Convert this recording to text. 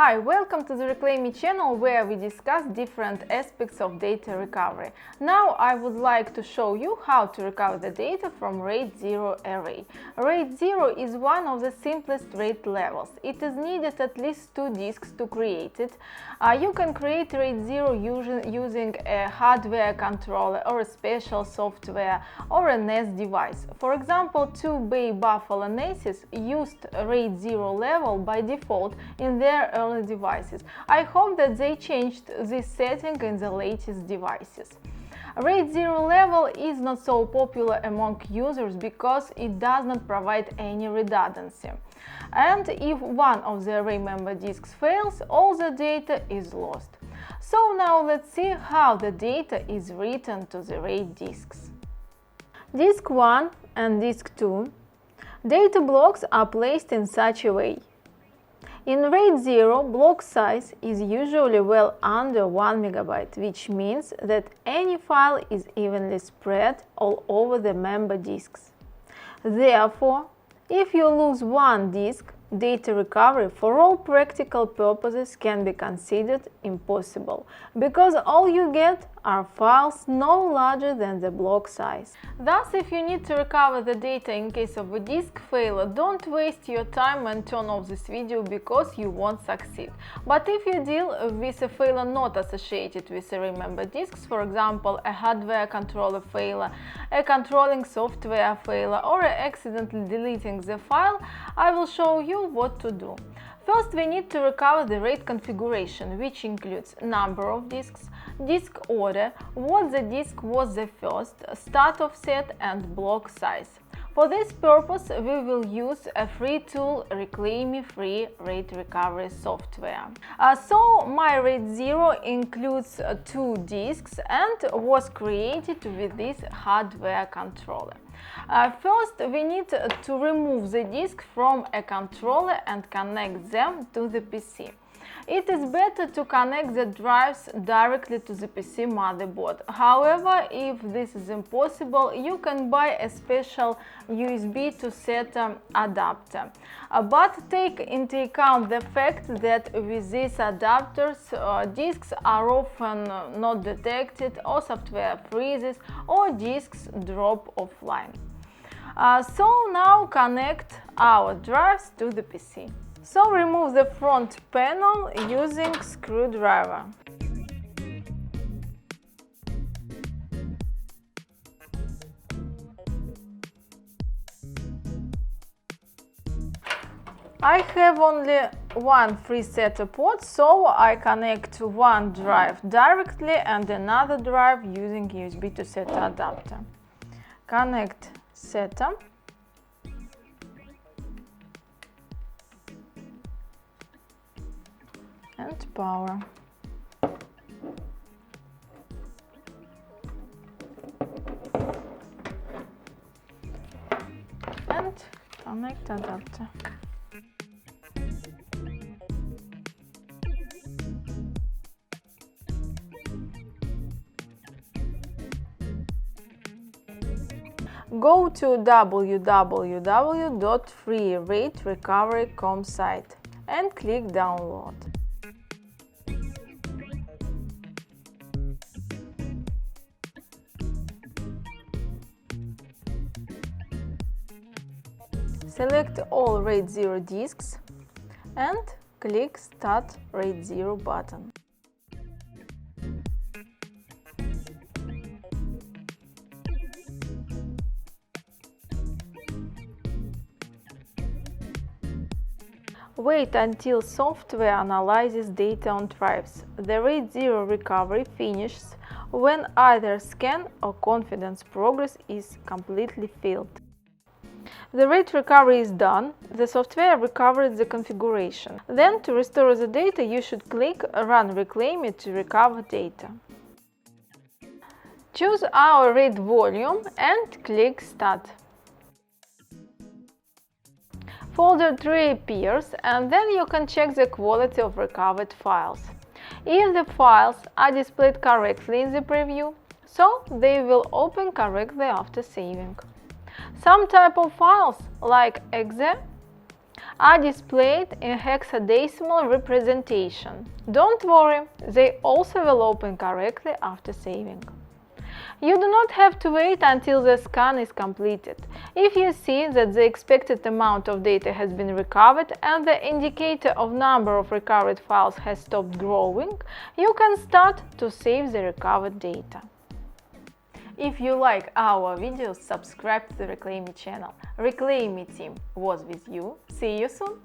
Hi, welcome to the Reclaim Me channel where we discuss different aspects of data recovery. Now I would like to show you how to recover the data from RAID 0 array. RAID 0 is one of the simplest RAID levels. It is needed at least 2 disks to create it. You can create RAID 0 using a hardware controller or a special software or a NAS device. For example, 2 Bay Buffalo NASes used RAID 0 level by default in their early devices. I hope that they changed this setting in the latest devices. RAID 0 level is not so popular among users because it does not provide any redundancy. And if one of the array member disks fails, all the data is lost. So now let's see how the data is written to the RAID disks. Disk 1 and Disk 2. Data blocks are placed in such a way. In RAID 0, block size is usually well under 1 MB, which means that any file is evenly spread all over the member disks. Therefore, if you lose one disk, data recovery for all practical purposes can be considered impossible, because all you get are files no larger than the block size. Thus, if you need to recover the data in case of a disk failure, don't waste your time and turn off this video because you won't succeed. But if you deal with a failure not associated with array member disks, for example, a hardware controller failure, a controlling software failure, or accidentally deleting the file, I will show you what to do. First, we need to recover the RAID configuration, which includes number of disks, disk order, what the disk was the first, start offset, and block size. For this purpose, we will use a free tool, Reclaim Me free RAID recovery software. So my RAID 0 includes 2 disks and was created with this hardware controller. First, we need to remove the disk from a controller and connect them to the PC. It is better to connect the drives directly to the PC motherboard. However, if this is impossible, you can buy a special USB to SATA adapter. But take into account the fact that with these adapters, disks are often not detected, or software freezes, or disks drop offline. So now connect our drives to the PC. So remove the front panel using screwdriver. I have only one free SATA port, so I connect one drive directly and another drive using USB to SATA adapter. Connect SATA. And power. And connect adapter. Go to www.freeraidrecovery.com site and click download. Select all RAID 0 disks and click Start RAID 0 button. Wait until software analyzes data on drives. The RAID 0 recovery finishes when either scan or confidence progress is completely filled. The RAID recovery is done. The software recovered the configuration. Then, to restore the data, you should click Run Reclaim Me to recover data. Choose our RAID volume and click Start. Folder tree appears, and then you can check the quality of recovered files. If the files are displayed correctly in the preview, so they will open correctly after saving. Some type of files, like exe, are displayed in hexadecimal representation. Don't worry, they also will open correctly after saving. You do not have to wait until the scan is completed. If you see that the expected amount of data has been recovered and the indicator of number of recovered files has stopped growing, you can start to save the recovered data. If you like our videos, subscribe to the Reclaim Me channel. Reclaim Me team was with you. See you soon!